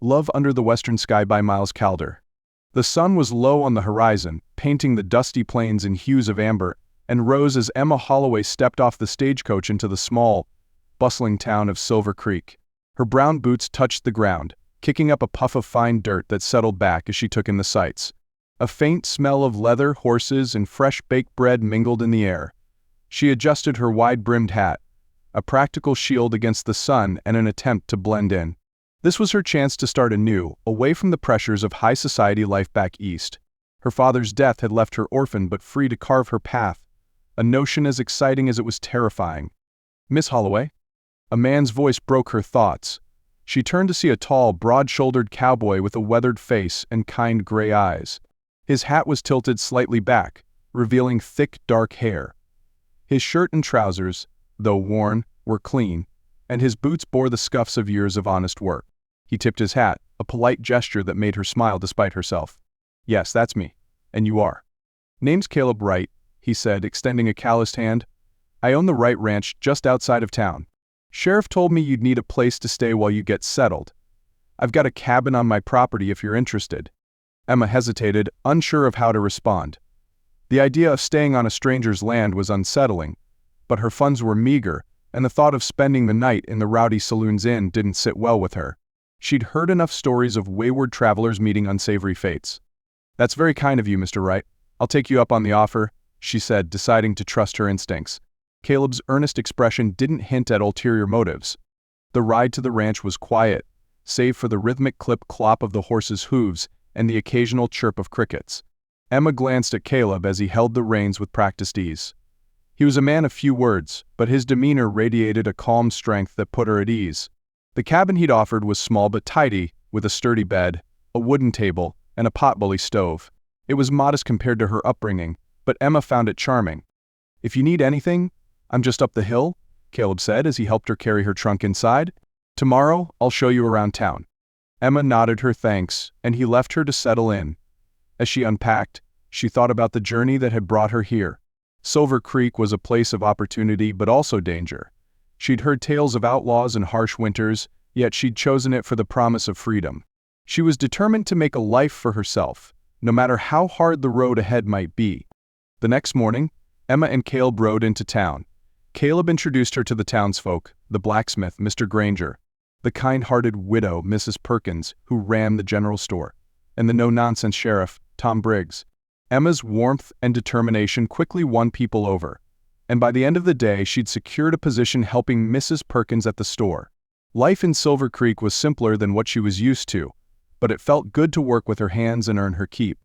Love Under the Western Sky by Miles Calder. The sun was low on the horizon, painting the dusty plains in hues of amber, and rose as Emma Holloway stepped off the stagecoach into the small, bustling town of Silver Creek. Her brown boots touched the ground, kicking up a puff of fine dirt that settled back as she took in the sights. A faint smell of leather, horses, and fresh baked bread mingled in the air. She adjusted her wide-brimmed hat, a practical shield against the sun and an attempt to blend in. This was her chance to start anew, away from the pressures of high society life back east. Her father's death had left her orphaned but free to carve her path, a notion as exciting as it was terrifying. "Miss Holloway?" A man's voice broke her thoughts. She turned to see a tall, broad-shouldered cowboy with a weathered face and kind gray eyes. His hat was tilted slightly back, revealing thick, dark hair. His shirt and trousers, though worn, were clean, and his boots bore the scuffs of years of honest work. He tipped his hat, a polite gesture that made her smile despite herself. "Yes, that's me. And you are?" "Name's Caleb Wright," he said, extending a calloused hand. "I own the Wright Ranch just outside of town. Sheriff told me you'd need a place to stay while you get settled. I've got a cabin on my property if you're interested." Emma hesitated, unsure of how to respond. The idea of staying on a stranger's land was unsettling, but her funds were meager, and the thought of spending the night in the rowdy saloon's inn didn't sit well with her. She'd heard enough stories of wayward travelers meeting unsavory fates. "That's very kind of you, Mr. Wright. I'll take you up on the offer," she said, deciding to trust her instincts. Caleb's earnest expression didn't hint at ulterior motives. The ride to the ranch was quiet, save for the rhythmic clip-clop of the horses' hooves and the occasional chirp of crickets. Emma glanced at Caleb as he held the reins with practiced ease. He was a man of few words, but his demeanor radiated a calm strength that put her at ease. The cabin he'd offered was small but tidy, with a sturdy bed, a wooden table, and a potbelly stove. It was modest compared to her upbringing, but Emma found it charming. "If you need anything, I'm just up the hill," Caleb said as he helped her carry her trunk inside. "Tomorrow, I'll show you around town." Emma nodded her thanks, and he left her to settle in. As she unpacked, she thought about the journey that had brought her here. Silver Creek was a place of opportunity but also danger. She'd heard tales of outlaws and harsh winters, yet she'd chosen it for the promise of freedom. She was determined to make a life for herself, no matter how hard the road ahead might be. The next morning, Emma and Caleb rode into town. Caleb introduced her to the townsfolk, the blacksmith, Mr. Granger, the kind-hearted widow, Mrs. Perkins, who ran the general store, and the no-nonsense sheriff, Tom Briggs. Emma's warmth and determination quickly won people over, and by the end of the day she'd secured a position helping Mrs. Perkins at the store. Life in Silver Creek was simpler than what she was used to, but it felt good to work with her hands and earn her keep.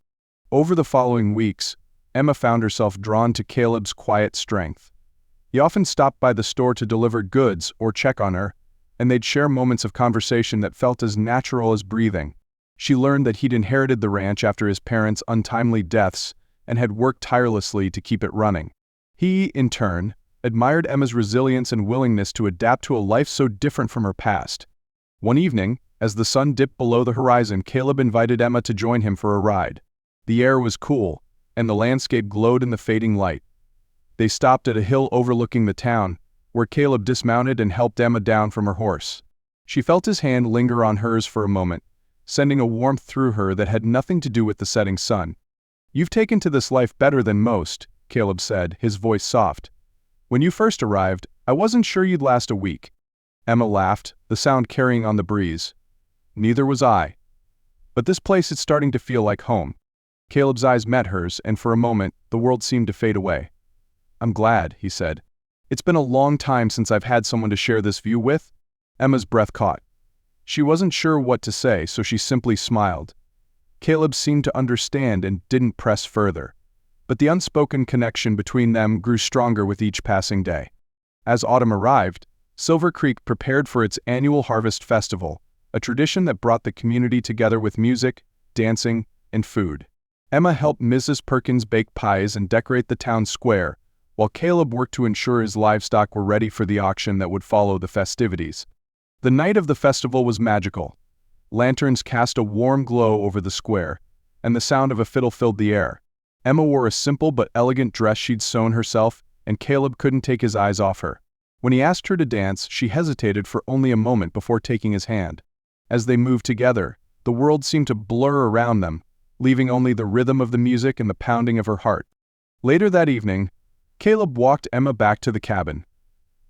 Over the following weeks, Emma found herself drawn to Caleb's quiet strength. He often stopped by the store to deliver goods or check on her, and they'd share moments of conversation that felt as natural as breathing. She learned that he'd inherited the ranch after his parents' untimely deaths and had worked tirelessly to keep it running. He, in turn, admired Emma's resilience and willingness to adapt to a life so different from her past. One evening, as the sun dipped below the horizon, Caleb invited Emma to join him for a ride. The air was cool, and the landscape glowed in the fading light. They stopped at a hill overlooking the town, where Caleb dismounted and helped Emma down from her horse. She felt his hand linger on hers for a moment, sending a warmth through her that had nothing to do with the setting sun. "You've taken to this life better than most," Caleb said, his voice soft. "When you first arrived, I wasn't sure you'd last a week." Emma laughed, the sound carrying on the breeze. "Neither was I. But this place is starting to feel like home." Caleb's eyes met hers, and for a moment, the world seemed to fade away. "I'm glad," he said. "It's been a long time since I've had someone to share this view with." Emma's breath caught. She wasn't sure what to say, so she simply smiled. Caleb seemed to understand and didn't press further. But the unspoken connection between them grew stronger with each passing day. As autumn arrived, Silver Creek prepared for its annual Harvest Festival, a tradition that brought the community together with music, dancing, and food. Emma helped Mrs. Perkins bake pies and decorate the town square, while Caleb worked to ensure his livestock were ready for the auction that would follow the festivities. The night of the festival was magical. Lanterns cast a warm glow over the square, and the sound of a fiddle filled the air. Emma wore a simple but elegant dress she'd sewn herself, and Caleb couldn't take his eyes off her. When he asked her to dance, she hesitated for only a moment before taking his hand. As they moved together, the world seemed to blur around them, leaving only the rhythm of the music and the pounding of her heart. Later that evening, Caleb walked Emma back to the cabin.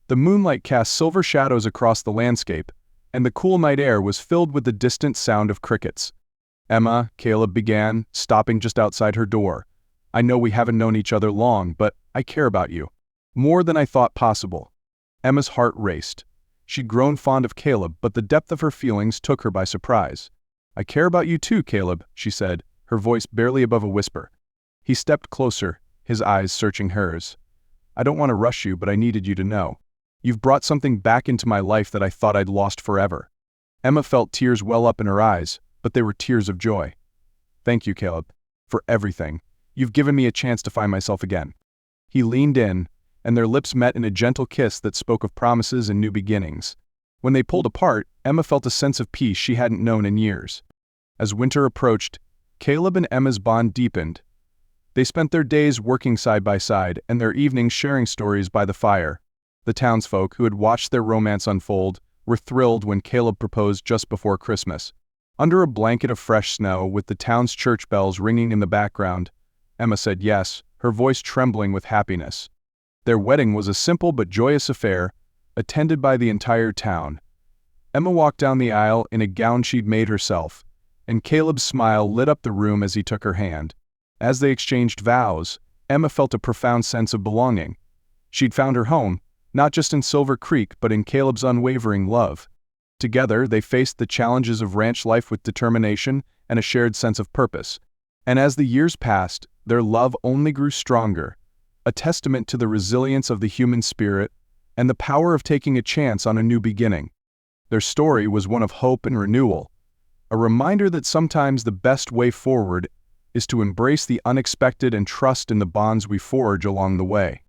The moonlight cast silver shadows across the landscape, and the cool night air was filled with the distant sound of crickets. "Emma," Caleb began, stopping just outside her door. "I know we haven't known each other long, but I care about you. More than I thought possible." Emma's heart raced. She'd grown fond of Caleb, but the depth of her feelings took her by surprise. "I care about you too, Caleb," she said, her voice barely above a whisper. He stepped closer, his eyes searching hers. "I don't want to rush you, but I needed you to know. You've brought something back into my life that I thought I'd lost forever." Emma felt tears well up in her eyes, but they were tears of joy. "Thank you, Caleb, for everything. You've given me a chance to find myself again." He leaned in, and their lips met in a gentle kiss that spoke of promises and new beginnings. When they pulled apart, Emma felt a sense of peace she hadn't known in years. As winter approached, Caleb and Emma's bond deepened. They spent their days working side by side and their evenings sharing stories by the fire. The townsfolk, who had watched their romance unfold, were thrilled when Caleb proposed just before Christmas. Under a blanket of fresh snow, with the town's church bells ringing in the background, Emma said yes, her voice trembling with happiness. Their wedding was a simple but joyous affair, attended by the entire town. Emma walked down the aisle in a gown she'd made herself, and Caleb's smile lit up the room as he took her hand. As they exchanged vows, Emma felt a profound sense of belonging. She'd found her home, not just in Silver Creek but in Caleb's unwavering love. Together, they faced the challenges of ranch life with determination and a shared sense of purpose. And as the years passed, their love only grew stronger, a testament to the resilience of the human spirit and the power of taking a chance on a new beginning. Their story was one of hope and renewal, a reminder that sometimes the best way forward is to embrace the unexpected and trust in the bonds we forge along the way.